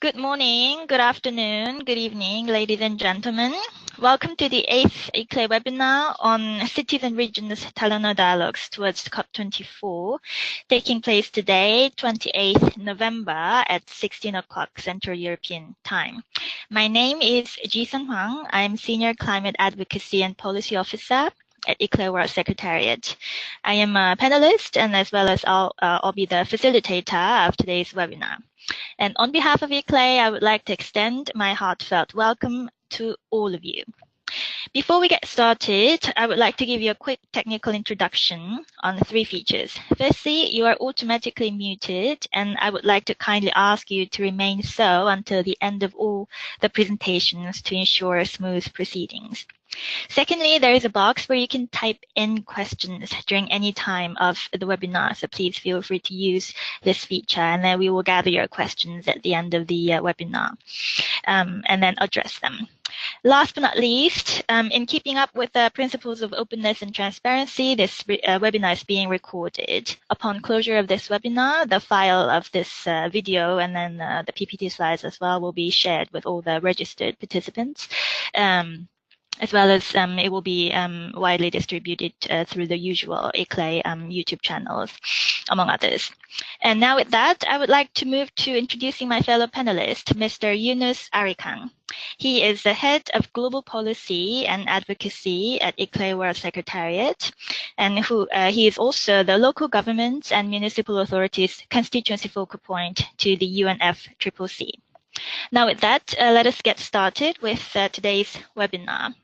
Good morning, good afternoon, good evening, ladies and gentlemen. Welcome to the 8th ICLE webinar on Cities and Regions Talanoa Dialogues towards COP24, taking place today, 28th November at 16 o'clock Central European Time. My name is Ji-sun Hwang. I'm Senior Climate Advocacy and Policy Officer at ICLE World Secretariat. I am a panelist, and as well as I'll be the facilitator of today's webinar. And on behalf of ICLE, I would like to extend my heartfelt welcome to all of you. Before we get started, I would like to give you a quick technical introduction on the three features. Firstly, you are automatically muted, and I would like to kindly ask you to remain so until the end of all the presentations to ensure smooth proceedings. Secondly, there is a box where you can type in questions during any time of the webinar, so please feel free to use this feature, and then we will gather your questions at the end of the webinar and then address them. Last but not least, in keeping up with the principles of openness and transparency, this webinar is being recorded. Upon closure of this webinar, the file of this video and then the PPT slides as well will be shared with all the registered participants. As well as it will be widely distributed through the usual ICLE YouTube channels, among others. And now with that, I would like to move to introducing my fellow panelist, Mr. Yunus Arikang. He is the head of global policy and advocacy at ICLE World Secretariat, and he is also the local government and municipal authorities constituency focal point to the UNFCCC. Now with that, let us get started with today's webinar.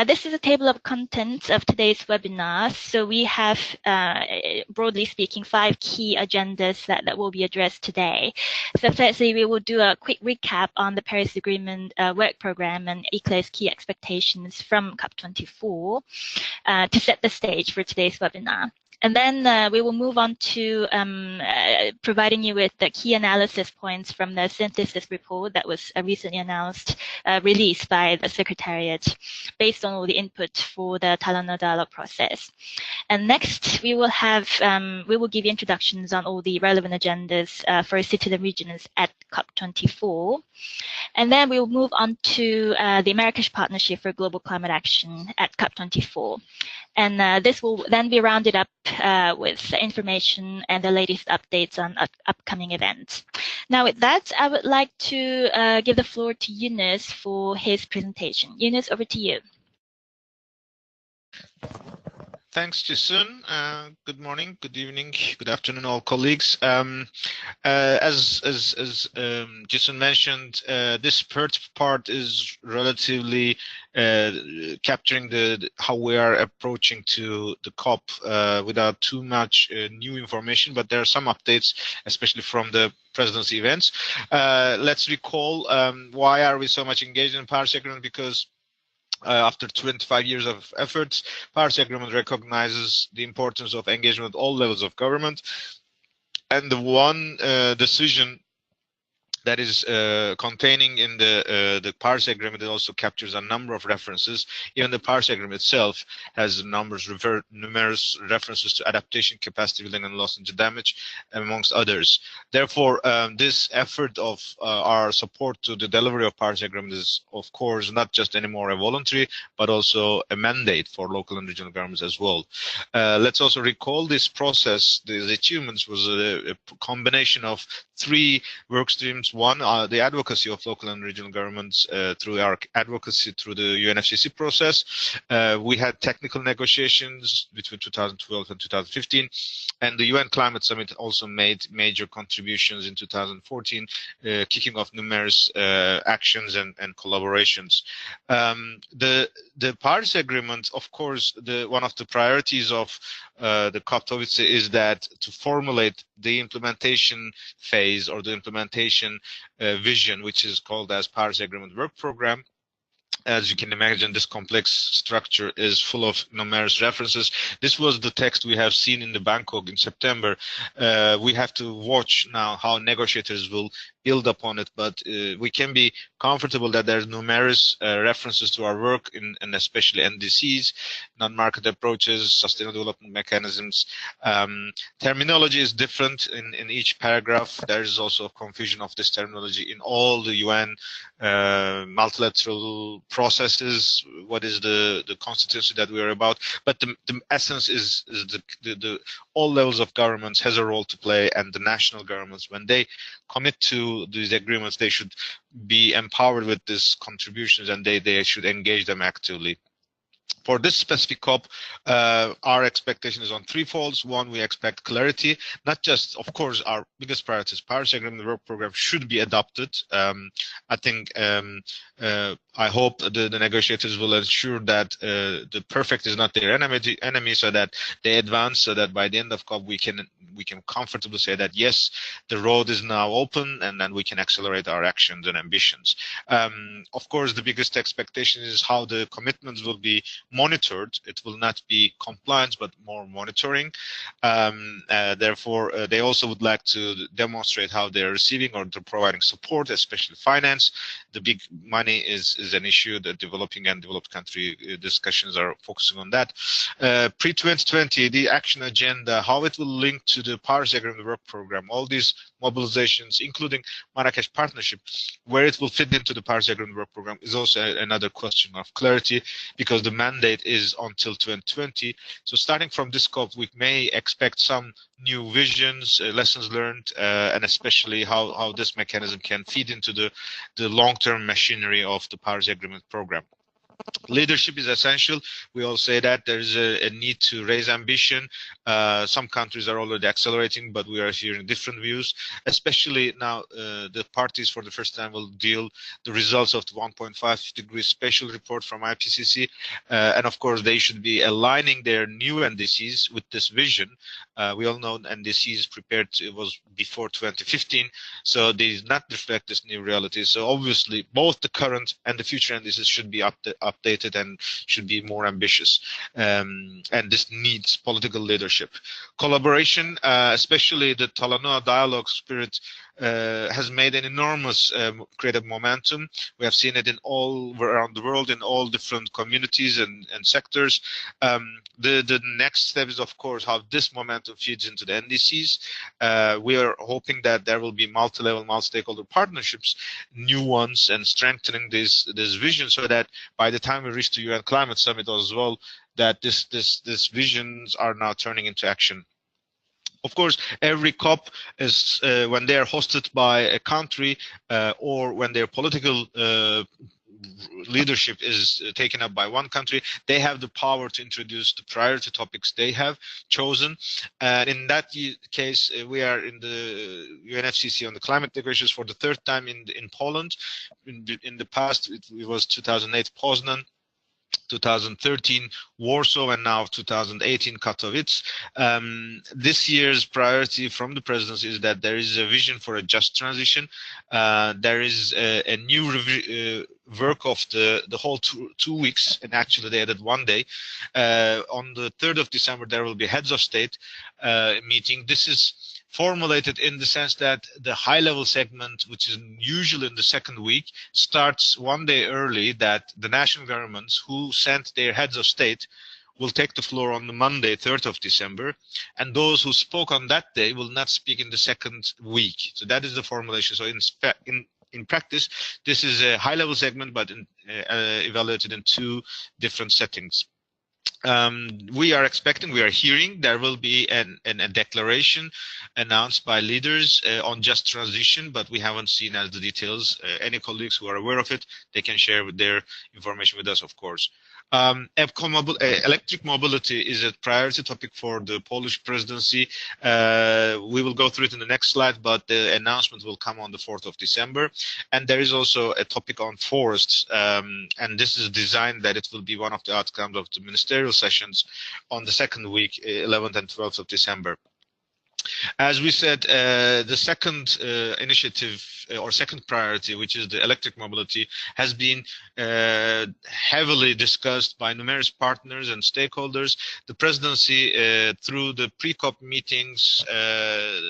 This is a table of contents of today's webinar. So we have, broadly speaking, 5 key agendas that will be addressed today. So firstly, we will do a quick recap on the Paris Agreement work program and ICLE's key expectations from COP24 to set the stage for today's webinar. And then we will move on to providing you with the key analysis points from the synthesis report that was recently released by the Secretariat based on all the input for the Talanoa dialogue process. And next, we will give you introductions on all the relevant agendas for cities and regions at COP24. And then we will move on to the Marrakesh Partnership for Global Climate Action at COP24. And this will then be rounded up with information and the latest updates on upcoming events. Now with that, I would like to give the floor to Yunus for his presentation. Yunus, over to you. Thanks, Ji-sun. Good morning, good evening, good afternoon, all colleagues. As Ji-sun mentioned, this first part is relatively capturing how we are approaching to the COP without too much new information, but there are some updates, especially from the presidency events. Let's recall why are we so much engaged in Paris Agreement, because after 25 years of efforts, Paris Agreement recognizes the importance of engagement at all levels of government. And the one decision that is containing in the Paris Agreement, it also captures a number of references. Even the Paris Agreement itself has numerous references to adaptation, capacity building, and loss and damage, amongst others. Therefore, this effort of our support to the delivery of Paris Agreement is, of course, not just anymore a voluntary, but also a mandate for local and regional governments as well. Let's also recall this process. These achievements was a combination of 3 work streams. One, the advocacy of local and regional governments through our advocacy through the UNFCCC process. We had technical negotiations between 2012 and 2015, and the UN Climate Summit also made major contributions in 2014, kicking off numerous actions and collaborations. The Paris Agreement, of course, one of the priorities of the Katowice is that to formulate the implementation phase or the implementation vision, which is called as Paris Agreement Work Program. As you can imagine, this complex structure is full of numerous references. This was the text we have seen in the Bangkok in September. We have to watch now how negotiators will build upon it, but we can be comfortable that there's numerous references to our work and especially NDCs, non-market approaches, sustainable development mechanisms. Terminology is different in each paragraph. There is also a confusion of this terminology in all the UN multilateral processes. What is the constituency that we are about? But the essence is the all levels of governments has a role to play, and the national governments, when they commit to these agreements, they should be empowered with these contributions, and they should engage them actively. For this specific COP, our expectation is on three folds. One, we expect clarity, not just, of course, our biggest priorities. Paris Agreement work program should be adopted. I think, I hope the negotiators will ensure that the perfect is not their enemy, so that they advance, so that by the end of COP we can comfortably say that yes, the road is now open, and then we can accelerate our actions and ambitions. Of course, the biggest expectation is how the commitments will be monitored. It will not be compliance, but more monitoring. Therefore, they also would like to demonstrate how they're receiving or they're providing support, especially finance. The big money is an issue. The developing and developed country discussions are focusing on that. Pre-2020, the action agenda, how it will link to the Paris Agreement work program, all these mobilizations, including Marrakesh partnership, where it will fit into the Paris Agreement work program is also another question of clarity, because the mandate is until 2020. So starting from this COP, we may expect some new visions, lessons learned, and especially how this mechanism can feed into the long-term machinery of the Paris Agreement program. Leadership is essential. We all say that there is a need to raise ambition. Some countries are already accelerating, but we are hearing different views. Especially now, the parties for the first time will deal the results of the 1.5 degree special report from IPCC, and of course they should be aligning their new NDCs with this vision. We all know NDCs prepared was before 2015, so they did not reflect this new reality. So obviously, both the current and the future NDCs should be updated and should be more ambitious, and this needs political leadership. Collaboration, especially the Talanoa dialogue spirit, has made an enormous creative momentum. We have seen it in all around the world, in all different communities and sectors. The next step is, of course, how this momentum feeds into the NDCs. We are hoping that there will be multi-level, multi-stakeholder partnerships, new ones, and strengthening this vision, so that by the time we reach the UN Climate Summit as well, that this visions are now turning into action. Of course, every COP is when they are hosted by a country or when their political leadership is taken up by one country, they have the power to introduce the priority topics they have chosen. And in that case, we are in the UNFCCC on the climate negotiations for the third time in Poland. In the past, it was 2008 Poznan, 2013 Warsaw, and now 2018 Katowice. This year's priority from the presidency is that there is a vision for a just transition. There is a new work of the whole two weeks, and actually they added one day. On the 3rd of December, there will be heads of state meeting. This is formulated in the sense that the high-level segment, which is usually in the second week, starts one day early, that the national governments who sent their heads of state will take the floor on the Monday, 3rd of December, and those who spoke on that day will not speak in the second week. So that is the formulation. So in practice, this is a high-level segment, but evaluated in two different settings. We are hearing there will be a declaration announced by leaders on just transition, but we haven't seen as the details. Any colleagues who are aware of it, they can share their information with us, of course. Electric mobility is a priority topic for the Polish presidency. We will go through it in the next slide, but the announcement will come on the 4th of December. And there is also a topic on forests, and this is designed that it will be one of the outcomes of the ministerial sessions on the second week, 11th and 12th of December. As we said, the second initiative or second priority, which is the electric mobility, has been heavily discussed by numerous partners and stakeholders. The presidency, through the pre-COP meetings,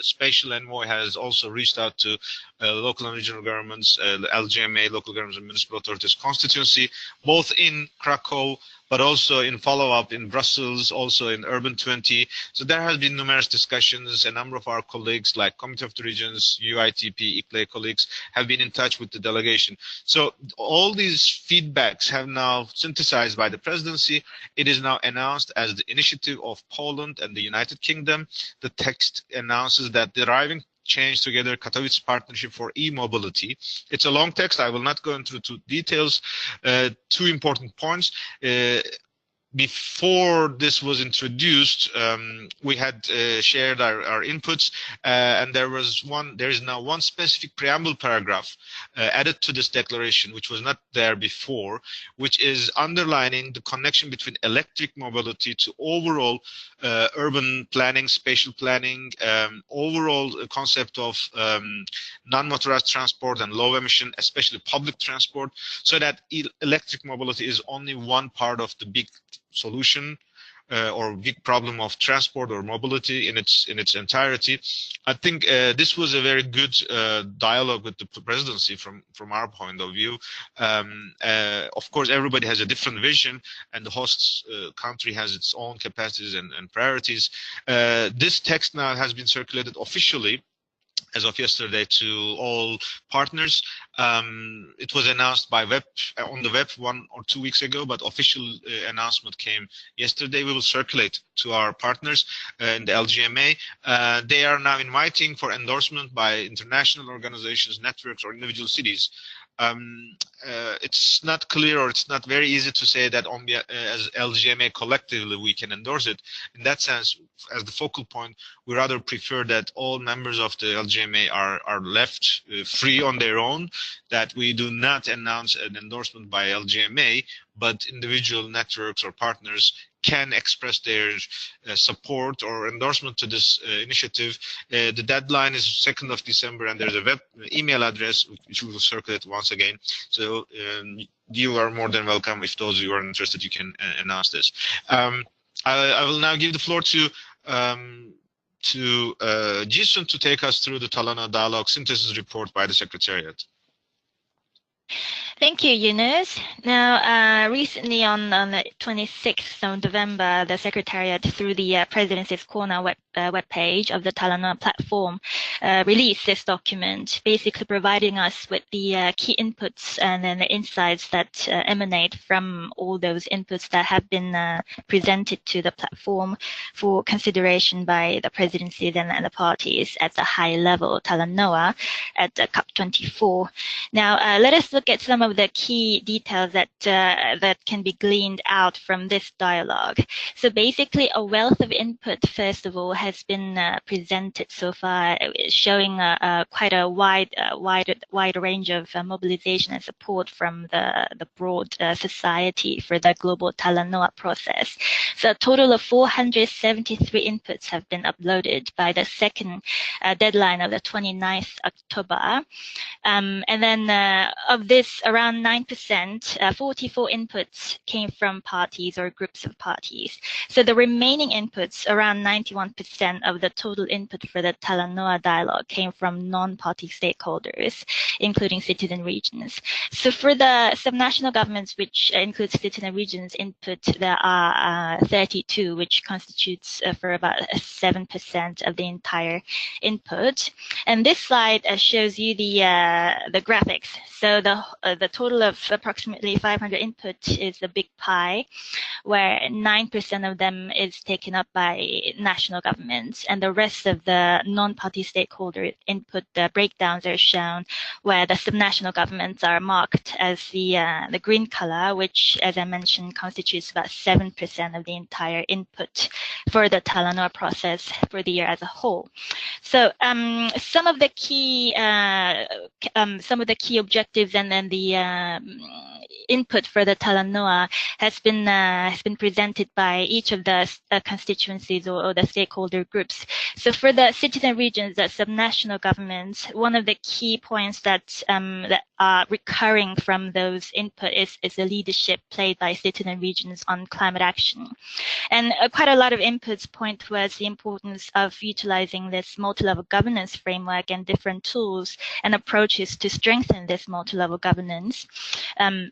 Spatial Envoy has also reached out to local and regional governments, the LGMA, local governments and municipal authorities constituency, both in Krakow, but also in follow-up in Brussels, also in Urban 20. So there has been numerous discussions. A number of our colleagues, like Committee of the Regions, UITP, ICLE colleagues, have been in touch with the delegation. So all these feedbacks have now synthesized by the presidency. It is now announced as the initiative of Poland and the United Kingdom. The text announces that deriving change together Katowice partnership for e-mobility. It's a long text. I will not go into details. Two important points. Before this was introduced, we had shared our inputs, and there is now one specific preamble paragraph added to this declaration, which was not there before, which is underlining the connection between electric mobility to overall urban planning, spatial planning, overall concept of non-motorized transport and low emission, especially public transport, so that electric mobility is only one part of the big solution or big problem of transport or mobility in its entirety. I think this was a very good dialogue with the presidency from our point of view. Of course, everybody has a different vision, and the host country has its own capacities and priorities. This text now has been circulated officially as of yesterday to all partners. It was announced by web on the web 1 or 2 weeks ago, but official announcement came yesterday. We will circulate to our partners in the LGMA. They are now inviting for endorsement by international organizations, networks, or individual cities. It's not clear, or it's not very easy to say that on as LGMA collectively we can endorse it. In that sense, as the focal point, we rather prefer that all members of the LGMA are left free on their own, that we do not announce an endorsement by LGMA, but individual networks or partners can express their support or endorsement to this initiative. The deadline is 2nd of December, and there's a web email address which we will circulate once again. So you are more than welcome. If those of you are interested, you can announce this. I will now give the floor to Jason to take us through the Talanoa Dialogue synthesis report by the Secretariat. Thank you, Yunus. Now, recently on the 26th of November, the Secretariat, through the Presidency's Corner webpage of the Talanoa platform, released this document, basically providing us with the key inputs and then the insights that emanate from all those inputs that have been presented to the platform for consideration by the Presidency and the parties at the high level, Talanoa, at COP24. Now, let us look at some of the key details that that can be gleaned out from this dialogue. So basically, a wealth of input, first of all, has been presented so far, showing quite a wide range of mobilization and support from the broad society for the global Talanoa process. So a total of 473 inputs have been uploaded by the second deadline of the 29th October. And then of this, around 9%, 44 inputs came from parties or groups of parties. So the remaining inputs, around 91% of the total input for the Talanoa dialogue, came from non-party stakeholders, including cities and regions. So for the subnational governments, which includes cities and regions input, there are 32, which constitutes for about 7% of the entire input. And this slide shows you the graphics. So the total of approximately 500 input is the big pie, where 9% of them is taken up by national governments, and the rest of the non-party stakeholder input, the breakdowns are shown, where the subnational governments are marked as the green color, which, as I mentioned, constitutes about 7% of the entire input for the Talanoa process for the year as a whole. So some of the key objectives and then the input for the Talanoa has been presented by each of the constituencies or the stakeholder groups. So for the cities and regions, the subnational governments, one of the key points that are recurring from those input is the leadership played by cities and regions on climate action. And quite a lot of inputs point towards the importance of utilizing this multi-level governance framework and different tools and approaches to strengthen this multi-level governance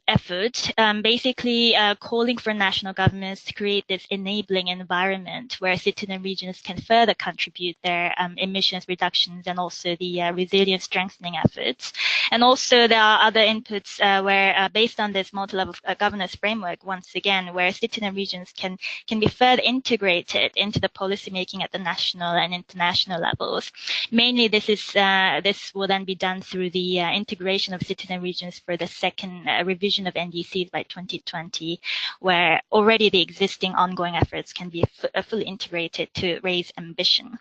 effort, basically calling for national governments to create this enabling environment where cities and regions can further contribute their emissions reductions and also the resilience strengthening efforts. And also there are other inputs where based on this multi-level governance framework, once again, where cities and regions can be further integrated into the policy making at the national and international levels. Mainly this will then be done through the integration of cities and regions for the second revision of NDCs by 2020, where already the existing ongoing efforts can be fully integrated to raise ambition.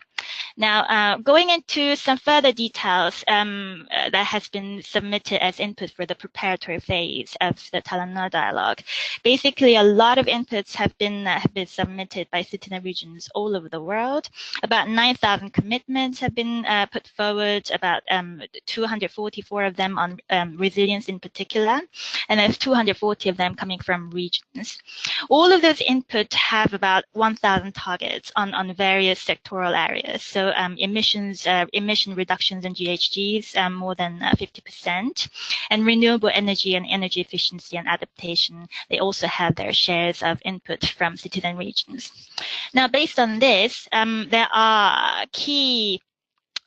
Now, going into some further details that has been submitted as input for the preparatory phase of the Talanoa dialogue. Basically, a lot of inputs have been submitted by cities and regions all over the world. About 9,000 commitments have been put forward, about 244 of them on resilience in particular, and there's 240 of them coming from regions. All of those input have about 1,000 targets on various sectoral areas. So emission reductions in GHGs, more than 50%, and renewable energy and energy efficiency and adaptation, they also have their shares of input from cities and regions. Now, based on this, there are key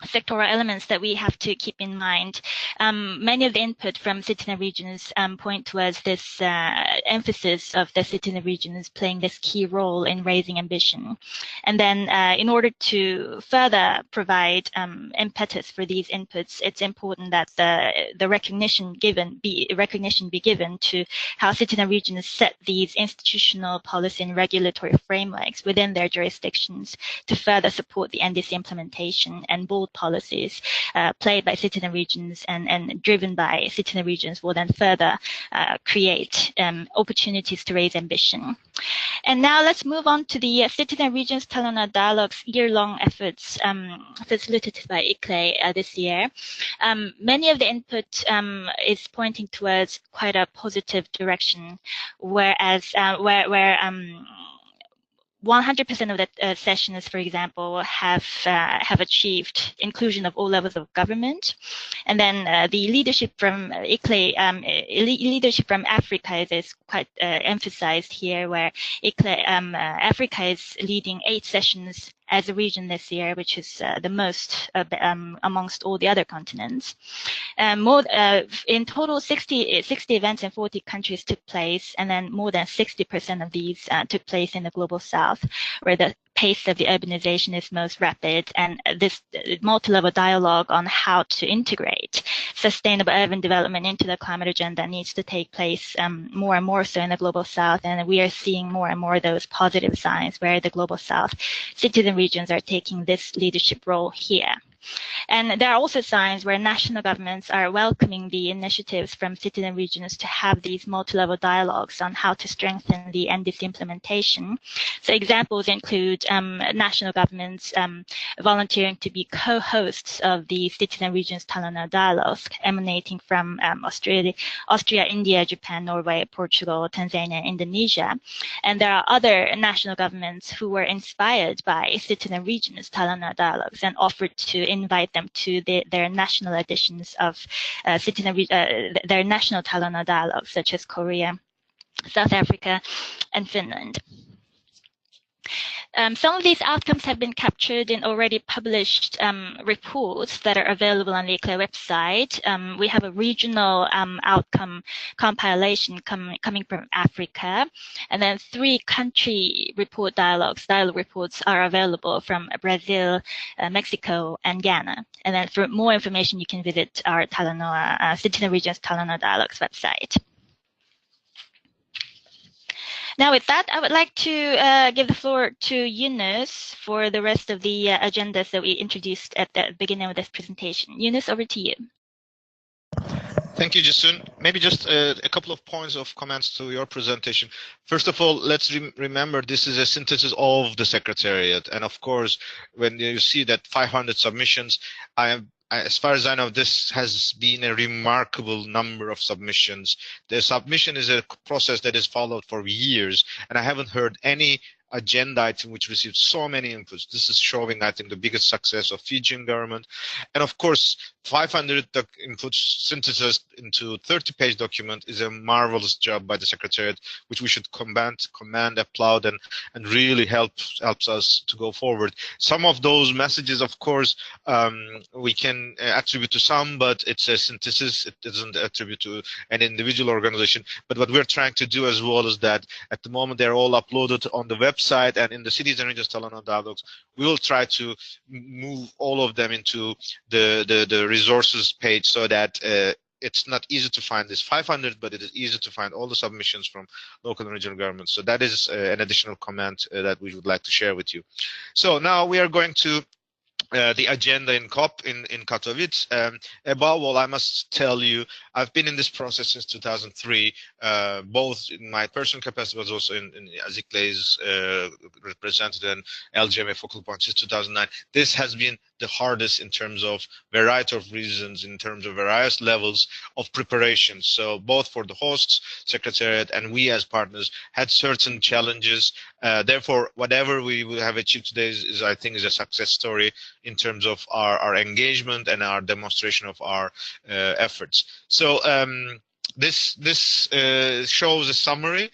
sectoral elements that we have to keep in mind. Many of the input from cities and regions point towards this emphasis of the cities and regions playing this key role in raising ambition. And then in order to further provide impetus for these inputs, it's important that the recognition be given to how cities and regions set these institutional policy and regulatory frameworks within their jurisdictions to further support the NDC implementation and bold policies played by cities and regions and driven by cities and regions will then further create opportunities to raise ambition. And now let's move on to the cities and regions Talanoa Dialogue's year-long efforts facilitated by ICLE this year. Many of the input is pointing towards quite a positive direction, whereas 100% of the sessions, for example, have achieved inclusion of all levels of government, and then the leadership from ICLE, leadership from Africa is quite emphasized here, where ICLE Africa is leading 8 sessions as a region this year, which is the most amongst all the other continents. In total, 60 events in 40 countries took place, and then more than 60% of these took place in the Global South, where the pace of the urbanization is most rapid, and this multi-level dialogue on how to integrate sustainable urban development into the climate agenda needs to take place more and more so in the Global South, and we are seeing more and more of those positive signs where the Global South cities and regions are taking this leadership role here. And there are also signs where national governments are welcoming the initiatives from cities and regions to have these multi-level dialogues on how to strengthen the NDC implementation. So examples include national governments volunteering to be co-hosts of the cities and regions Talanoa dialogues emanating from Austria, India, Japan, Norway, Portugal, Tanzania, and Indonesia. And there are other national governments who were inspired by cities and regions Talanoa dialogues and offered to invite them to their national editions of their national Talanoa dialogues, such as Korea, South Africa, and Finland. Some of these outcomes have been captured in already published reports that are available on the ICLE website. We have a regional outcome compilation coming from Africa, and then 3 country dialogue reports are available from Brazil, Mexico, and Ghana. And then for more information, you can visit our Talanoa, Cities and Regions Talanoa Dialogues website. Now, with that, I would like to give the floor to Yunus for the rest of the agendas that we introduced at the beginning of this presentation. Yunus, over to you. Thank you, Jason. Maybe just a couple of points of comments to your presentation. First of all, let's remember this is a synthesis of the Secretariat. And of course, when you see that 500 submissions, as far as I know, this has been a remarkable number of submissions. The submission is a process that is followed for years, and I haven't heard any agenda item which received so many inputs. This is showing, I think, the biggest success of Fijian government. And of course, 500 inputs synthesized into 30-page document is a marvelous job by the Secretariat, which we should commend, applaud, and really helps us to go forward. Some of those messages, of course, we can attribute to some, but it's a synthesis. It doesn't attribute to an individual organization. But what we're trying to do as well is that at the moment they're all uploaded on the website and in the Cities and Regions Talanoa dialogues. We will try to move all of them into the resources page so that it's not easy to find this 500, but it is easy to find all the submissions from local and regional governments. So that is an additional comment that we would like to share with you. So now we are going to the agenda in COP in Katowice. Above all, I must tell you, I've been in this process since 2003, both in my personal capacity, but also in Azikle's representative and LGMA focal point since 2009. This has been the hardest in terms of variety of reasons, in terms of various levels of preparation. So both for the hosts, Secretariat, and we as partners had certain challenges. Therefore, whatever we will have achieved today is I think, is a success story in terms of our engagement and our demonstration of our efforts. So this shows a summary.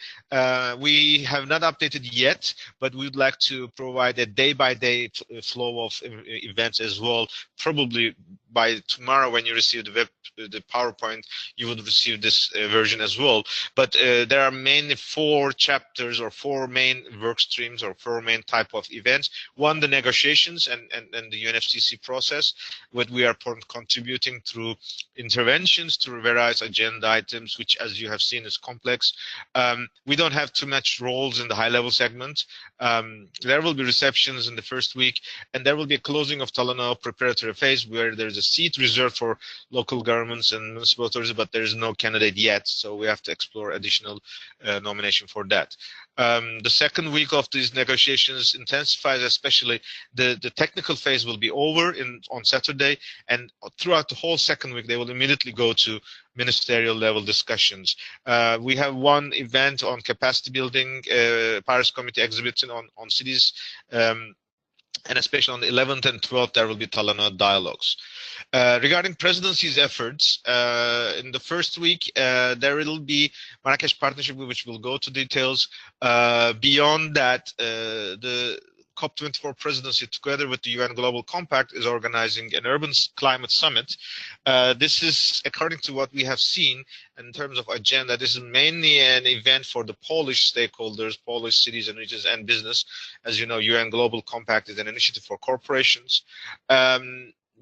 We have not updated yet, but we'd like to provide a day-by-day flow of events as well. Probably by tomorrow, when you receive the PowerPoint, you would receive this version as well. But there are mainly 4 chapters or 4 main work streams or 4 main type of events. One, the negotiations and the UNFCCC process, what we are contributing through interventions, through various agenda items, which, as you have seen, is complex. We don't have too much roles in the high-level segment. There will be receptions in the first week, and there will be a closing of Talanoa preparatory phase where there's a seat reserved for local governments and municipal authorities, but there is no candidate yet, so we have to explore additional nomination for that. The second week of these negotiations intensifies, especially the technical phase will be over on Saturday, and throughout the whole second week, they will immediately go to ministerial level discussions. We have one event on capacity building, Paris Committee exhibiting on cities, and especially on the 11th and 12th, there will be Talanoa dialogues. Regarding presidency's efforts, in the first week, there will be Marrakesh partnership, which will go to details. Beyond that, the COP24 presidency, together with the UN Global Compact, is organizing an urban climate summit. This is, according to what we have seen in terms of agenda, this is mainly an event for the Polish stakeholders, Polish cities and regions and business. As you know, UN Global Compact is an initiative for corporations.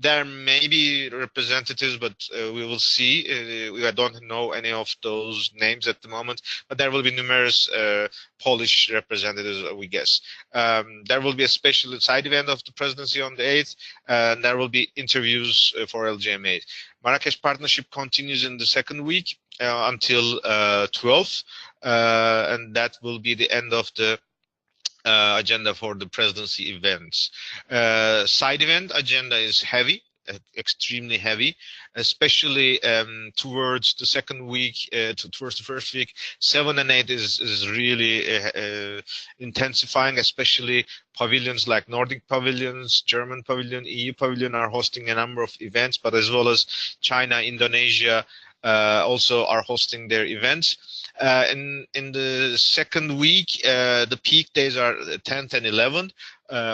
There may be representatives, but we will see. I don't know any of those names at the moment, but there will be numerous Polish representatives, we guess. There will be a special side event of the presidency on the 8th, and there will be interviews for LGMA. Marrakesh partnership continues in the second week until 12th, and that will be the end of the agenda for the presidency events. Side event agenda is heavy, extremely heavy, especially towards the second week, towards the first week. 7 and 8 is really intensifying, especially pavilions like Nordic pavilions, German pavilion, EU pavilion are hosting a number of events, but as well as China, Indonesia, also are hosting their events. In the second week, the peak days are 10th and 11th,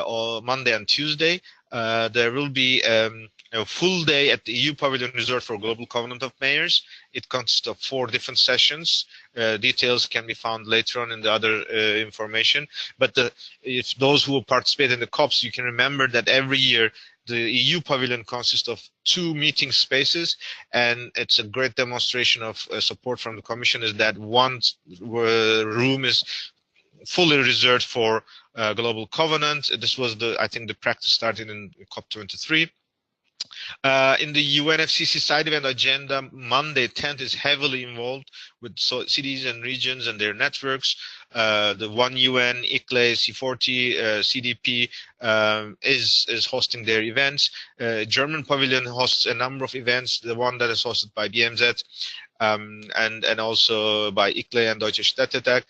or Monday and Tuesday. There will be a full day at the EU Pavilion Resort for Global Covenant of Mayors. It consists of 4 different sessions. Details can be found later on in the other information. But if those who participate in the COPs, you can remember that every year the EU Pavilion consists of 2 meeting spaces, and it's a great demonstration of support from the Commission is that one room is fully reserved for Global Covenant. This was I think the practice started in COP23. In the UNFCCC side event agenda, Monday 10th is heavily involved with cities and regions and their networks. The One UN, ICLE, C40, CDP is hosting their events. German Pavilion hosts a number of events. The one that is hosted by BMZ. And also by ICLE and Deutsche Städtetag.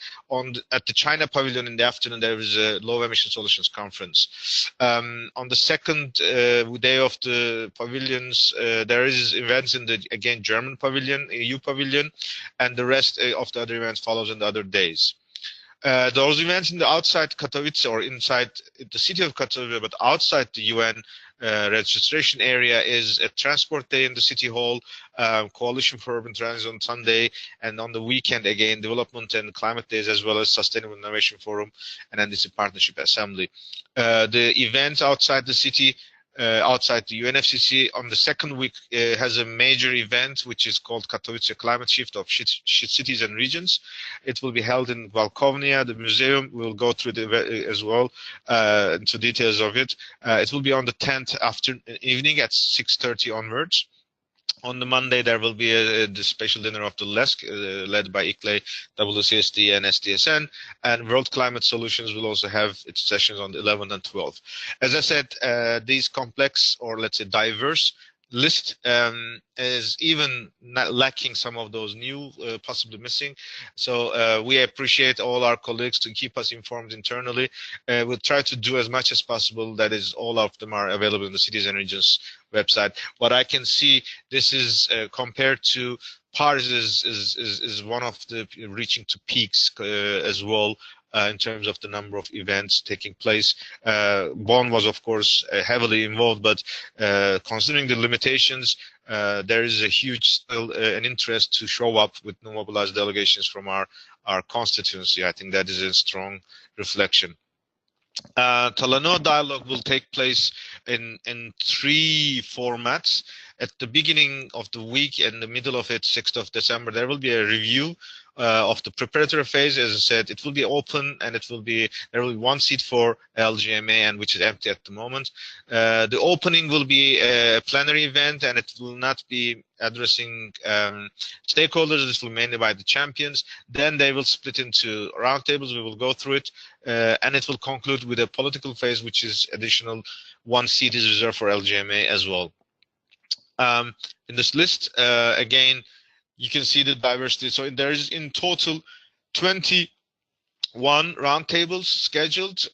At the China Pavilion in the afternoon, there is a Low Emission Solutions Conference. On the second day of the pavilions, there is events in the, again, German Pavilion, EU Pavilion, and the rest of the other events follows in the other days. Those events in the outside Katowice or inside the city of Katowice, but outside the UN registration area, is a transport day in the city hall, coalition for urban transit on Sunday, and on the weekend again development and climate days, as well as sustainable innovation forum and NDC partnership assembly. The events outside the city, outside the UNFCCC on the second week has a major event which is called Katowice Climate Shift of Cities and Regions. It will be held in Walkownia, the museum. We'll go through the as well into details of it. It will be on the 10th evening at 6:30 onwards. On the Monday, there will be the special dinner of the LESC, led by ICLE, WCSD, and SDSN, and World Climate Solutions will also have its sessions on the 11th and 12th. As I said, these complex, or let's say diverse, list is even not lacking some of those new, possibly missing. So we appreciate all our colleagues to keep us informed internally. We'll try to do as much as possible. That is, all of them are available in the Cities and Regions website. What I can see, this is compared to Paris is one of the reaching to peaks as well. In terms of the number of events taking place. Bonn was, of course, heavily involved, but considering the limitations, there is a huge still an interest to show up with no mobilized delegations from our constituency. I think that is a strong reflection. Talanoa dialogue will take place in 3 formats. At the beginning of the week and the middle of it, 6th of December, there will be a review of the preparatory phase. As I said, it will be open, and there will be 1 seat for LGMA, and which is empty at the moment. The opening will be a plenary event, and it will not be addressing stakeholders. This will be mainly by the champions. Then they will split into roundtables. We will go through it, and it will conclude with a political phase, which is additional 1 seat is reserved for LGMA as well. In this list, again, you can see the diversity. So there is in total 21 roundtables scheduled.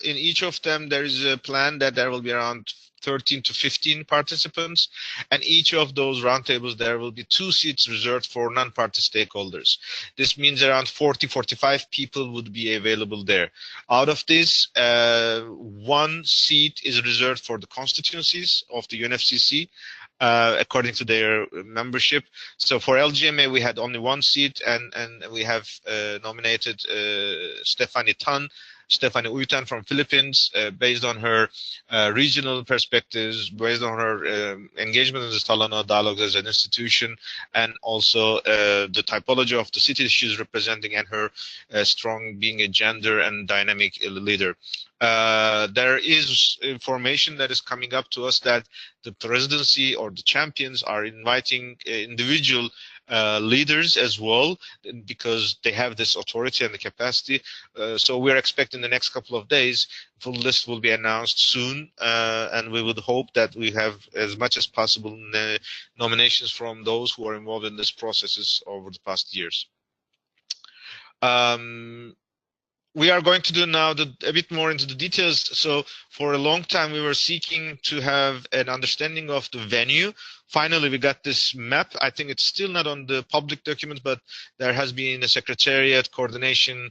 In each of them, there is a plan that there will be around 13 to 15 participants, and each of those roundtables there will be 2 seats reserved for non-party stakeholders. This means around 40-45 people would be available there. Out of this, 1 seat is reserved for the constituencies of the UNFCCC, according to their membership. So for LGMA, we had only 1 seat, and we have nominated Stephanie Uytan from Philippines, based on her regional perspectives, based on her engagement in the Talanoa dialogue as an institution, and also the typology of the city she's representing, and her strong being a gender and dynamic leader. There is information that is coming up to us that the presidency or the champions are inviting individual leaders as well, because they have this authority and the capacity. So we're expecting the next couple of days, full list will be announced soon, and we would hope that we have as much as possible nominations from those who are involved in these processes over the past years. We are going to do now a bit more into the details. So for a long time, we were seeking to have an understanding of the venue. Finally, we got this map. I think it's still not on the public document, but there has been a secretariat coordination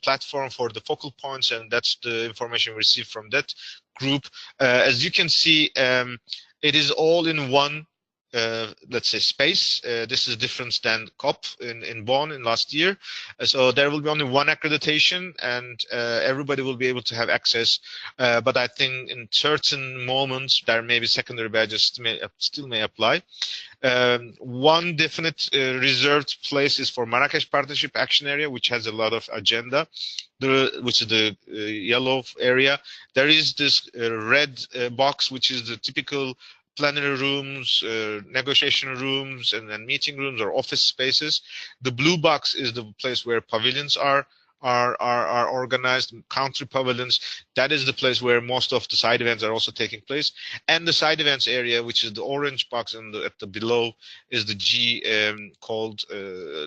platform for the focal points, and that's the information we received from that group. As you can see, it is all in one let's say space. This is different than COP in Bonn in last year. So there will be only one accreditation, and everybody will be able to have access. But I think in certain moments there may be secondary badges still may apply. One definite reserved place is for Marrakesh Partnership Action Area, which has a lot of agenda, which is the yellow area. There is this red box, which is the typical plenary rooms, negotiation rooms, and meeting rooms or office spaces. The blue box is the place where pavilions are organized, country pavilions. That is the place where most of the side events are also taking place. And the side events area, which is the orange box at the below, is the G called,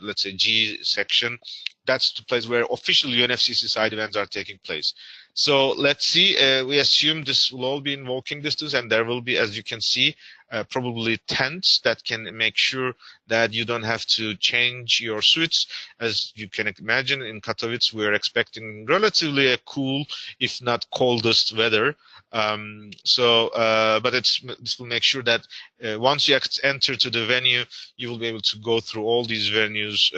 let's say, G section. That's the place where official UNFCCC side events are taking place. So let's see, we assume this will all be in walking distance, and there will be, as you can see, probably tents that can make sure that you don't have to change your suits. As you can imagine, in Katowice, we're expecting relatively a cool, if not coldest weather. But this will make sure that once you enter to the venue, you will be able to go through all these venues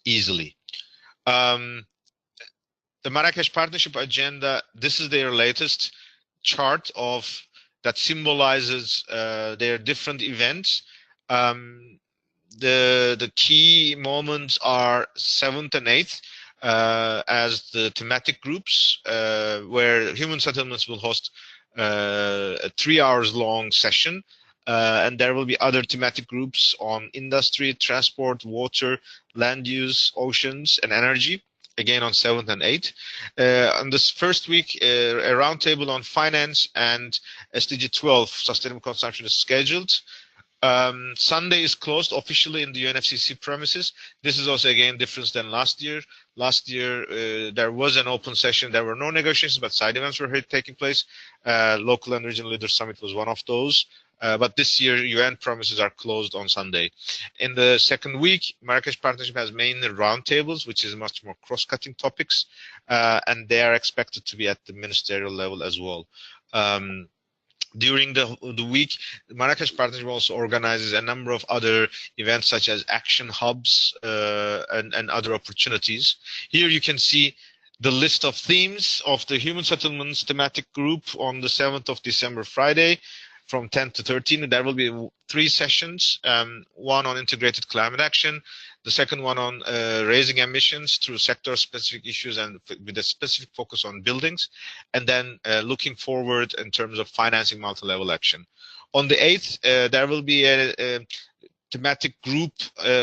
easily. The Marrakesh Partnership Agenda, this is their latest chart that symbolizes their different events. The key moments are 7th and 8th as the thematic groups, where human settlements will host a 3 hours long session. And there will be other thematic groups on industry, transport, water, land use, oceans, and energy, again on 7th and 8th. On this first week, a roundtable on finance and SDG 12, sustainable consumption, is scheduled. Sunday is closed officially in the UNFCCC premises. This is also, again, different than last year. Last year, there was an open session. There were no negotiations, but side events were taking place. Local and regional leaders summit was one of those. But this year, UN premises are closed on Sunday. In the second week, Marrakesh Partnership has mainly roundtables, which is much more cross-cutting topics, and they are expected to be at the ministerial level as well. During the week, Marrakesh Partnership also organizes a number of other events, such as action hubs and other opportunities. Here you can see the list of themes of the Human Settlements thematic group on the 7th of December, Friday, from 10 to 13. There will be 3 sessions, one on integrated climate action, the second one on raising emissions through sector-specific issues and with a specific focus on buildings, and then looking forward in terms of financing multi-level action. On the 8th, there will be a thematic group.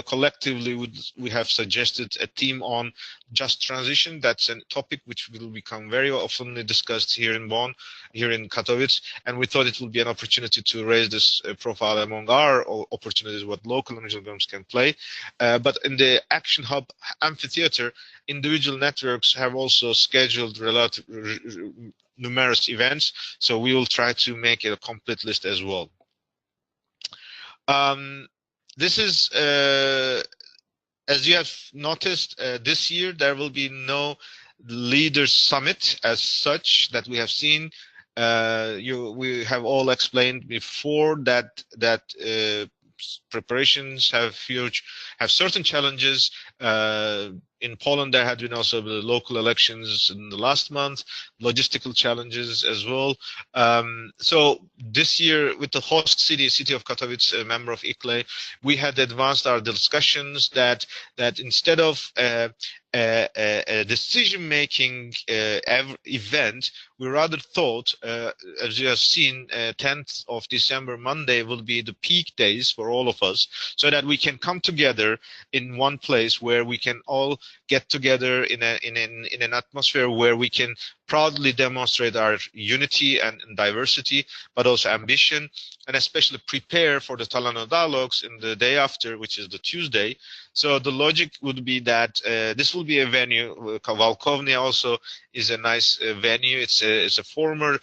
Collectively, we have suggested a theme on just transition. That's a topic which will become very often discussed here in Bonn, here in Katowice, and we thought it would be an opportunity to raise this profile among our opportunities, what local and regional governments can play. But in the Action Hub amphitheater, individual networks have also scheduled numerous events, so we will try to make it a complete list as well. This is, as you have noticed, this year there will be no leaders summit as such that we have seen. We have all explained before that preparations have certain challenges. In Poland, there had been also the local elections in the last month, logistical challenges as well. So this year, with the host city of Katowice, a member of ICLE, we had advanced our discussions that instead of a decision-making event, we rather thought, as you have seen, 10th of December, Monday, will be the peak days for all of us, so that we can come together in one place where we can all get together in an atmosphere where we can proudly demonstrate our unity and diversity, but also ambition, and especially prepare for the Talanoa dialogues in the day after, which is the Tuesday. So the logic would be that this will be a venue. Valkovnia also is a nice venue. It's a former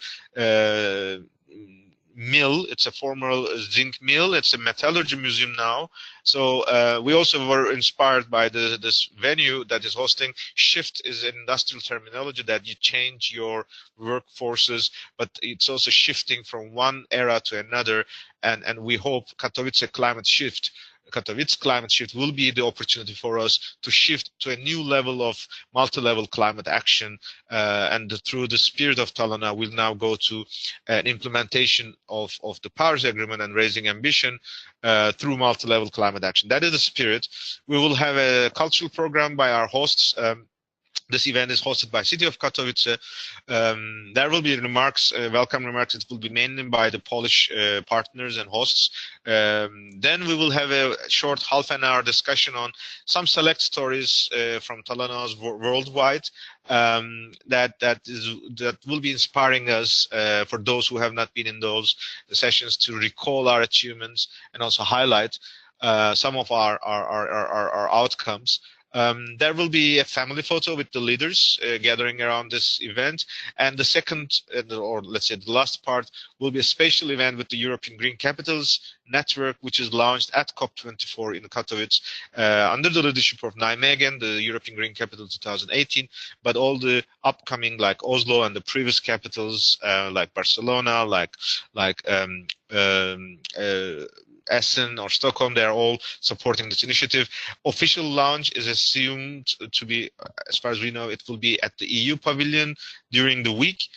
mill. It's a former zinc mill. It's a metallurgy museum now. So we also were inspired by this venue that is hosting. Shift is an industrial terminology that you change your workforces, but it's also shifting from one era to another. And we hope Katowice climate shift will be the opportunity for us to shift to a new level of multi-level climate action. And through the spirit of Talanoa, we'll now go to an implementation of the Paris Agreement and raising ambition through multi-level climate action. That is the spirit. We will have a cultural program by our hosts. This event is hosted by City of Katowice. There will be remarks, welcome remarks. It will be mainly by the Polish partners and hosts. Then we will have a short half an hour discussion on some select stories from Talanoa's worldwide that will be inspiring us for those who have not been in those sessions to recall our achievements and also highlight some of our outcomes. There will be a family photo with the leaders gathering around this event. And the second, or let's say the last part, will be a special event with the European Green Capitals Network, which is launched at COP24 in Katowice under the leadership of Nijmegen, the European Green Capital 2018, but all the upcoming like Oslo and the previous capitals like Barcelona, like Essen or Stockholm, they're all supporting this initiative. Official launch is assumed to be, as far as we know, it will be at the EU pavilion during the week.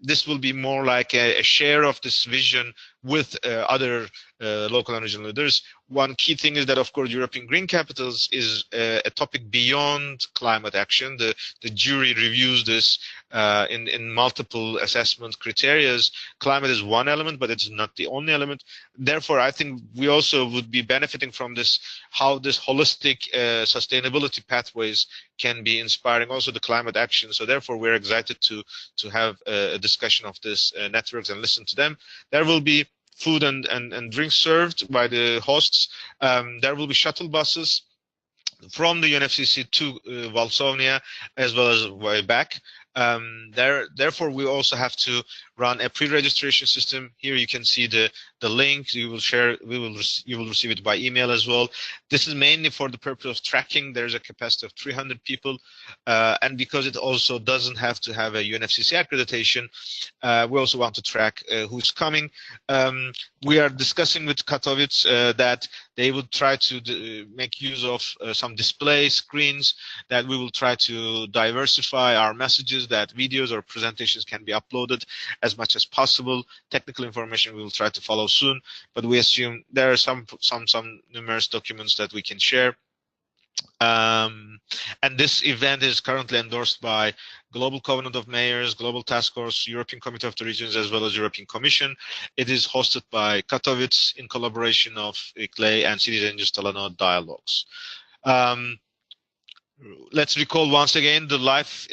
This will be more like a share of this vision with other local and regional leaders. One key thing is that, of course, European Green Capitals is a topic beyond climate action. The jury reviews this in multiple assessment criteria. Climate is one element, but it's not the only element. Therefore, I think we also would be benefiting from this, how this holistic sustainability pathways can be inspiring also the climate action. So therefore, we're excited to have a discussion of this networks and listen to them. There will be food and drinks served by the hosts. There will be shuttle buses from the UNFCCC to Valsovnia as well as way back. Therefore, we also have to run a pre-registration system. Here you can see the link. You will share. You will receive it by email as well. This is mainly for the purpose of tracking. There's a capacity of 300 people, and because it also doesn't have to have a UNFCCC accreditation, we also want to track who's coming. We are discussing with Katowice that they would try to make use of some display screens, that we will try to diversify our messages, that videos or presentations can be uploaded as much as possible. Technical information we will try to follow soon, but we assume there are some numerous documents that we can share. And this event is currently endorsed by Global Covenant of Mayors, Global Task Force, European Committee of the Regions, as well as European Commission. It is hosted by Katowice in collaboration of ICLEI and Citizen Talanoa Dialogues. Let's recall once again, the life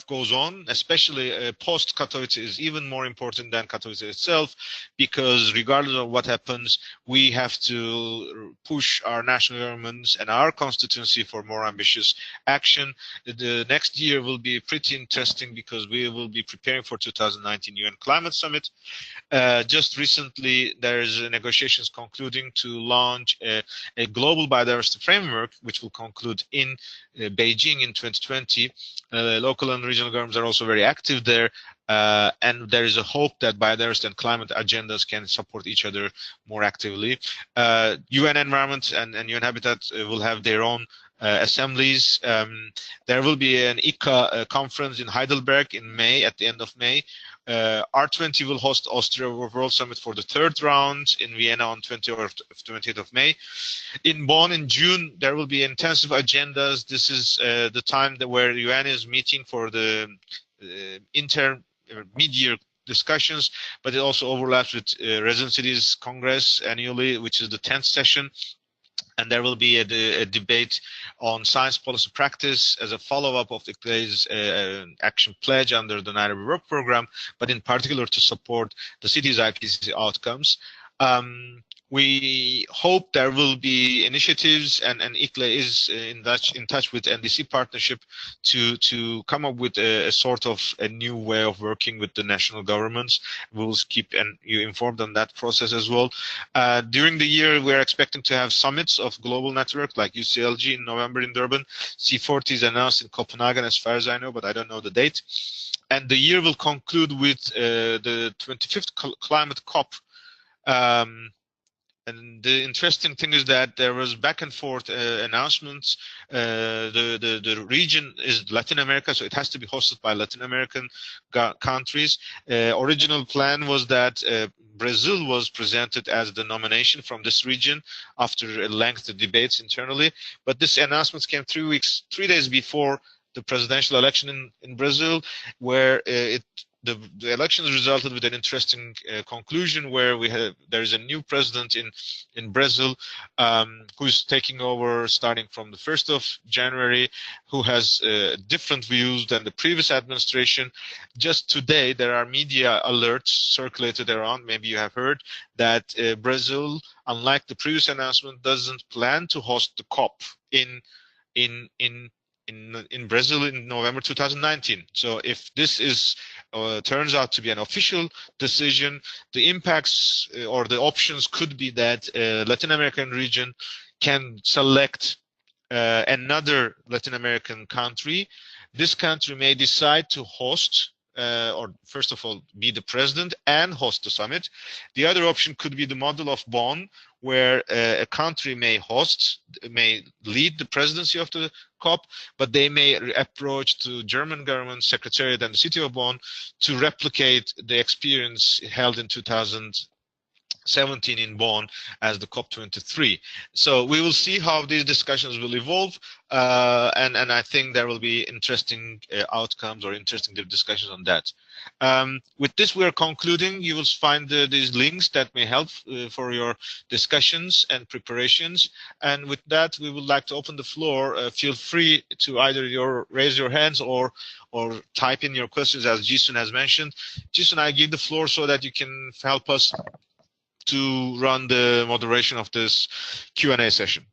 goes on, especially post Katowice is even more important than Katowice itself, because regardless of what happens, we have to push our national governments and our constituency for more ambitious action. The next year will be pretty interesting because we will be preparing for 2019 UN Climate Summit. Just recently, there is negotiations concluding to launch a global biodiversity framework, which will conclude in Beijing in 2020. Local and regional governments are also very active there, and there is a hope that biodiversity and climate agendas can support each other more actively. UN Environment and UN Habitat will have their own assemblies. There will be an ICA conference in Heidelberg in May, at the end of May. R20 will host Austria World Summit for the third round in Vienna on 20th of May. In Bonn in June, there will be intensive agendas. This is the time where UN is meeting for the mid-year discussions, but it also overlaps with Resident Cities Congress annually, which is the 10th session. And there will be a debate on science policy practice as a follow-up of ICLEI's action pledge under the Nairobi Work Program, but in particular to support the city's IPCC outcomes. We hope there will be initiatives, and ICLE is in touch with NDC partnership to come up with a sort of a new way of working with the national governments. We'll keep you informed on that process as well. During the year, we're expecting to have summits of global network like UCLG in November in Durban. C40 is announced in Copenhagen as far as I know, but I don't know the date. And the year will conclude with the 25th Climate COP. And the interesting thing is that there was back and forth announcements. The region is Latin America, so it has to be hosted by Latin American countries. Original plan was that Brazil was presented as the nomination from this region after a lengthy debates internally. But this announcement came 3 days before the presidential election in Brazil, where the elections resulted with an interesting conclusion where there is a new president in Brazil who's taking over starting from the 1st of January, who has different views than the previous administration. Just today, there are media alerts circulated around, maybe you have heard, that Brazil, unlike the previous announcement, doesn't plan to host the COP in Brazil in November 2019. So if this turns out to be an official decision, the impacts or the options could be that Latin American region can select another Latin American country. This country may decide to host or first of all be the president and host the summit. The other option could be the model of Bonn, where a country may lead the presidency of the COP, but they may approach the German government secretariat and the city of Bonn to replicate the experience held in 2017 in Bonn as the COP23. So we will see how these discussions will evolve, and I think there will be interesting outcomes or interesting discussions on that. With this, we are concluding. You will find these links that may help for your discussions and preparations. And with that, we would like to open the floor. Feel free to either raise your hands or type in your questions, as Jisun has mentioned. Jisun, I give the floor so that you can help us to run the moderation of this Q&A session.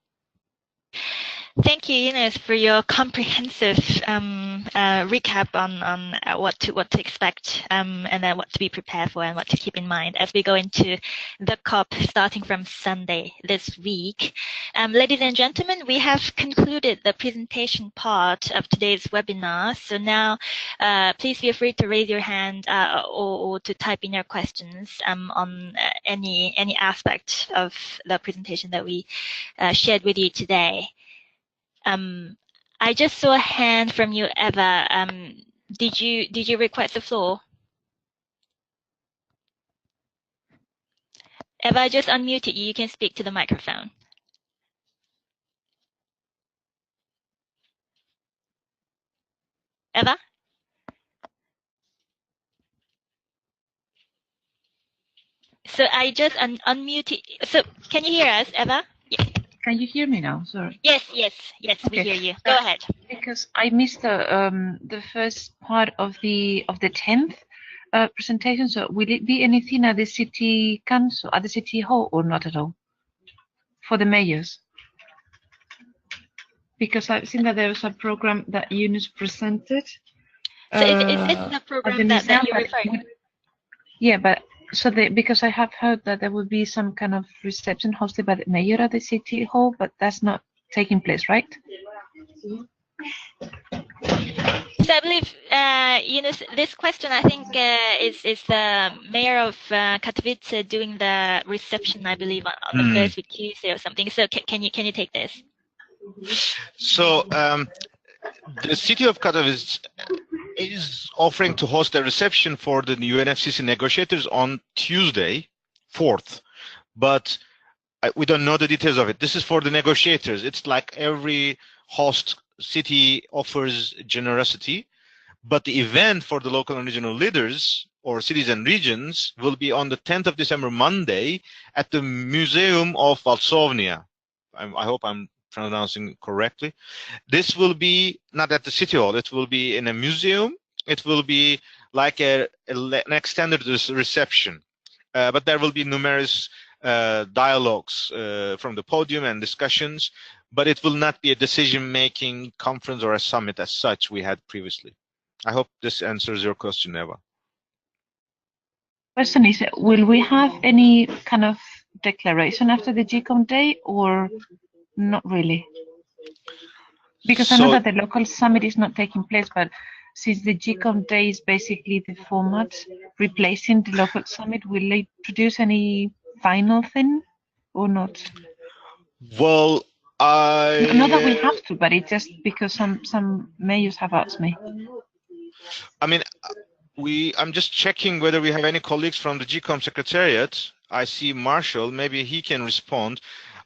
Thank you, Yunus, for your comprehensive recap on what to expect and then what to be prepared for and what to keep in mind as we go into the COP starting from Sunday this week. Ladies and gentlemen, we have concluded the presentation part of today's webinar. So now please feel free to raise your hand or to type in your questions on any aspect of the presentation that we shared with you today. I just saw a hand from you, Eva. Did you request the floor? Eva, I just unmuted you. You can speak to the microphone. Eva? So I just unmuted. So can you hear us, Eva? Yes. Can you hear me now? Sorry. Yes, okay. We hear you. Go ahead. Because I missed the first part of the 10th presentation. So will it be anything at the city council, at the city hall, or not at all for the mayors? Because I've seen that there was a program that Yunus presented. So is this the program that you're referring to? Yeah, but so because I have heard that there will be some kind of reception hosted by the mayor at the city hall, but that's not taking place, right? So I believe, Yunus, this question I think is the mayor of Katowice doing the reception, I believe, on the first week Tuesday or something. So can you take this? So the city of Katowice is offering to host a reception for the UNFCCC negotiators on Tuesday, 4th, but we don't know the details of it. This is for the negotiators. It's like every host city offers generosity, but the event for the local and regional leaders or cities and regions will be on the 10th of December, Monday, at the Museum of Valsovnia. I hope I'm pronouncing correctly. This will be not at the city hall. It will be in a museum. It will be like an extended reception, but there will be numerous dialogues from the podium and discussions, but it will not be a decision-making conference or a summit as such we had previously. I hope this answers your question, Eva. Question is, will we have any kind of declaration after the GCOM day or not really? Because I know that the local summit is not taking place, but since the GCOM day is basically the format replacing the local summit, will they produce any final thing or not? Well, Not that we have to, but it's just because some mayors have asked me. I mean, I'm just checking whether we have any colleagues from the GCOM Secretariat. I see Marshall, maybe he can respond.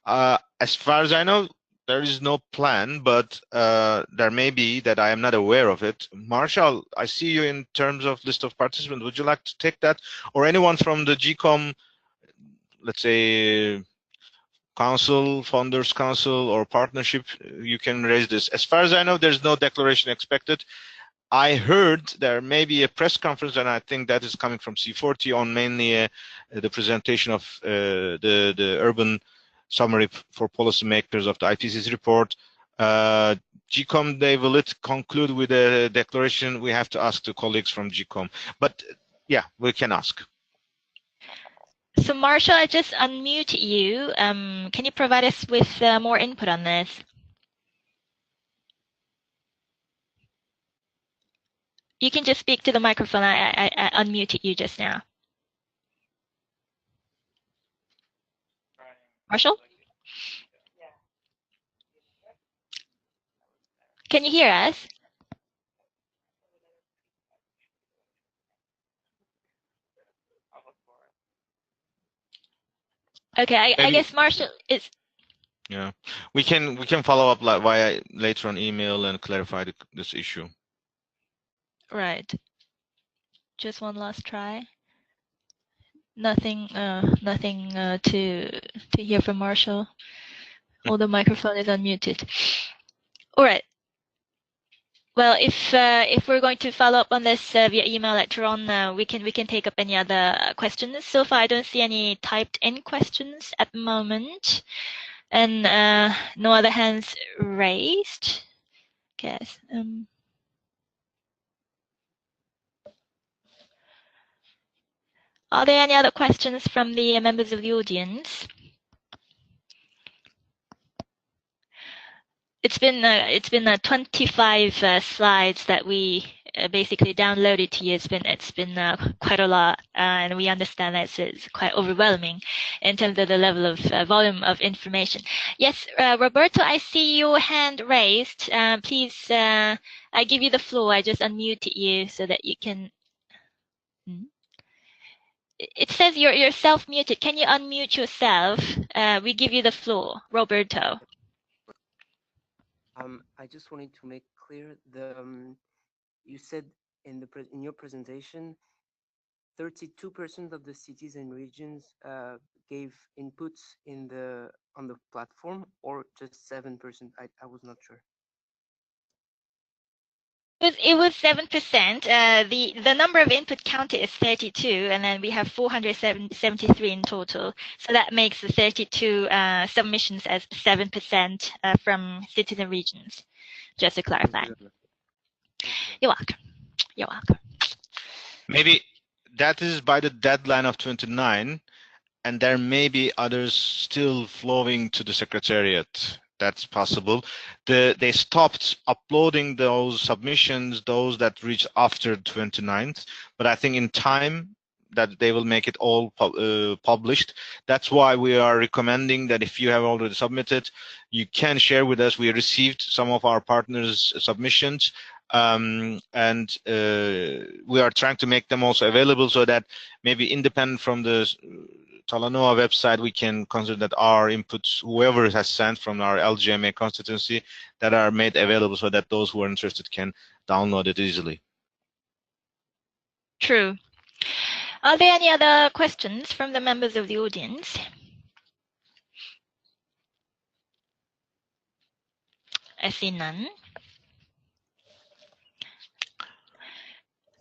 As far as I know, there is no plan, but there may be that I am not aware of it. Marshall, I see you in terms of list of participants. Would you like to take that? Or anyone from the GCOM, let's say, council, founders council, or partnership, you can raise this. As far as I know, there's no declaration expected. I heard there may be a press conference, and I think that is coming from C40 on mainly the presentation of the urban summary for policymakers of the IPCC report. GCOM, will it conclude with a declaration? We have to ask the colleagues from GCOM, but yeah, we can ask. So Marshall, I just unmute you. Can you provide us with more input on this? You can just speak to the microphone. I unmuted you just now. Marshall? Can you hear us? Okay, I guess Marshall is. Yeah, we can follow up via later on email and clarify this issue. Right. Just one last try. Nothing to hear from Marshall. Or the microphone is unmuted. All right. Well, if we're going to follow up on this via email later on, we can take up any other questions. So far, I don't see any typed in questions at the moment, and no other hands raised. Guess. Are there any other questions from the members of the audience? It's been 25 slides that we basically downloaded to you. It's been quite a lot, and we understand that it's quite overwhelming in terms of the level of volume of information. Yes, Roberto, I see your hand raised. Please, I give you the floor. I just unmuted you so that you can. It says you're self-muted. Can you unmute yourself? We give you the floor, Roberto. I just wanted to make clear you said in your presentation, 32% of the cities and regions gave inputs on the platform, or just 7%. I was not sure. It was 7%. The number of input counted is 32, and then we have 473 in total. So that makes the 32 submissions as 7% from cities and regions. Just to clarify. You're welcome. You're welcome. Maybe that is by the deadline of 29, and there may be others still flowing to the Secretariat. That's possible. They stopped uploading those submissions, those that reached after 29th, but I think in time that they will make it all published. That's why we are recommending that if you have already submitted, you can share with us. We received some of our partners' submissions, and we are trying to make them also available so that maybe independent from the Talanoa website, we can consider that our inputs, whoever has sent from our LGMA constituency, that are made available so that those who are interested can download it easily. True. Are there any other questions from the members of the audience? I see none.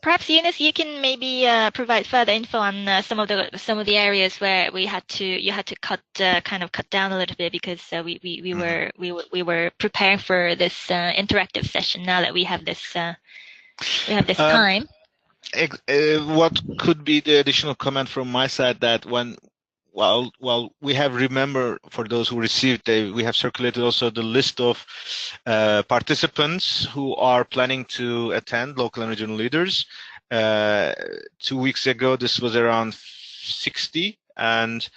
Perhaps Eunice, you can maybe provide further info on some of the areas where you had to cut down a little bit because we were preparing for this interactive session. Now that we have this time. What could be the additional comment from my side that while we have, remember, for those who received, we have circulated also the list of participants who are planning to attend, local and regional leaders. 2 weeks ago, this was around 60, and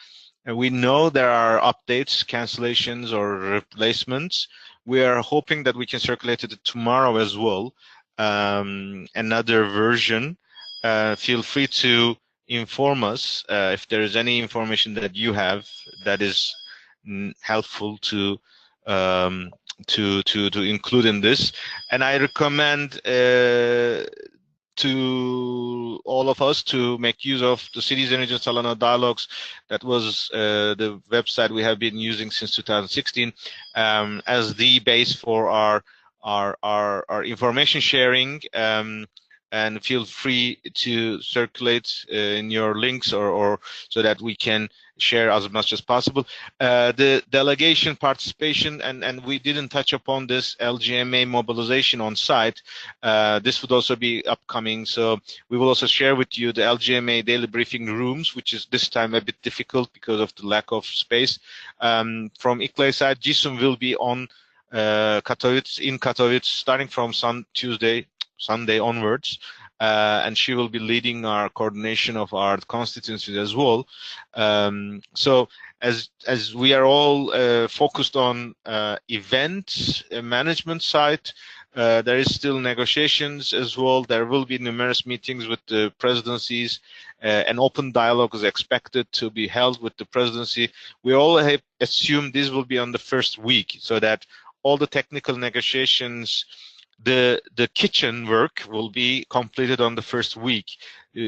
we know there are updates, cancellations, or replacements. We are hoping that we can circulate it tomorrow as well, another version. Feel free to inform us if there is any information that you have that is helpful to include in this. And I recommend to all of us to make use of the Cities and Regions Talanoa Dialogues. That was the website we have been using since 2016 as the base for our information sharing. And feel free to circulate in your links or so that we can share as much as possible. The delegation participation, and we didn't touch upon this LGMA mobilization on site. This would also be upcoming. So we will also share with you the LGMA daily briefing rooms, which is this time a bit difficult because of the lack of space. From ICLE side, Jisung will be on Katowice, starting from Sunday onwards, and she will be leading our coordination of our constituencies as well. So as we are all focused on event management side, there is still negotiations as well. There will be numerous meetings with the presidencies. An open dialogue is expected to be held with the presidency. We all assume this will be on the first week, so that all the technical negotiations, the kitchen work will be completed on the first week.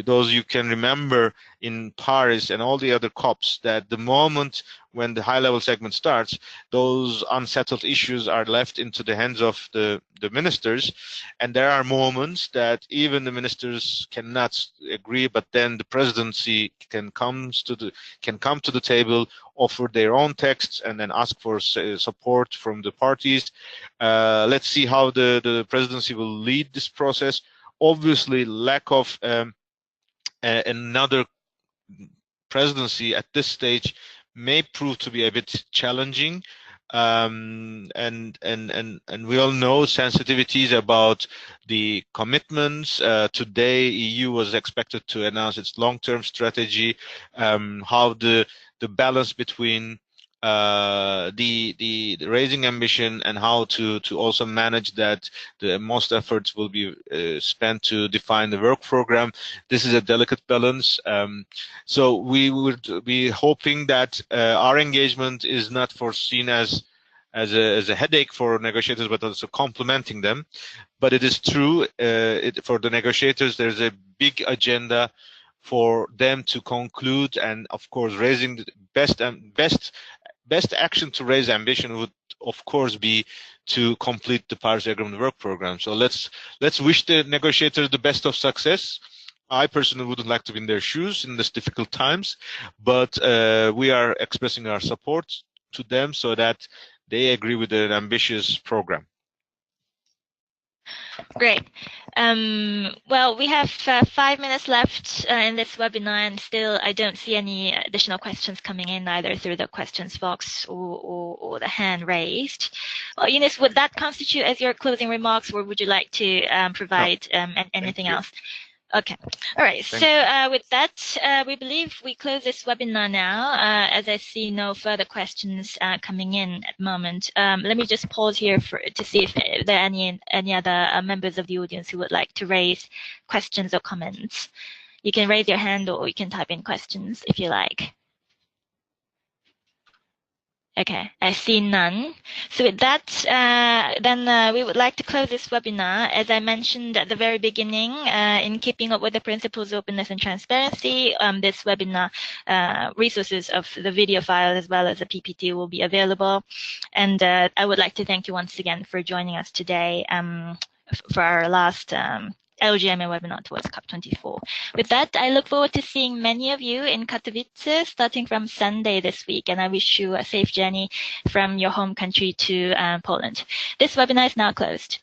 Those you can remember in Paris and all the other COPs, that the moment when the high-level segment starts, those unsettled issues are left into the hands of the ministers. And there are moments that even the ministers cannot agree, but then the presidency can come to the table, offer their own texts, and then ask for support from the parties. Let's see how the presidency will lead this process. Obviously, lack of another presidency at this stage may prove to be a bit challenging, and we all know sensitivities about the commitments. Today, EU was expected to announce its long-term strategy, how the balance between the raising ambition and how to also manage that. The most efforts will be spent to define the work program. This is a delicate balance. So we would be hoping that our engagement is not foreseen as a headache for negotiators, but also complementing them. But it is true, for the negotiators, there's a big agenda for them to conclude, and of course, raising the best action to raise ambition would, of course, be to complete the Paris Agreement work program. So let's wish the negotiators the best of success. I personally wouldn't like to be in their shoes in these difficult times, but we are expressing our support to them so that they agree with an ambitious program. Great. Well, we have 5 minutes left in this webinar, and still I don't see any additional questions coming in, either through the questions box or the hand raised. Well, Eunice, would that constitute as your closing remarks, or would you like to provide anything else? Okay. All right. So with that, we believe we close this webinar now, as I see no further questions coming in at the moment. Let me just pause here to see if there are any other members of the audience who would like to raise questions or comments. You can raise your hand or you can type in questions if you like. Okay, I see none. So with that, then we would like to close this webinar. As I mentioned at the very beginning, in keeping up with the principles of openness and transparency, this webinar resources of the video file as well as the PPT will be available. And I would like to thank you once again for joining us today for our last LGMA webinar towards COP24. With that, I look forward to seeing many of you in Katowice starting from Sunday this week, and I wish you a safe journey from your home country to Poland. This webinar is now closed.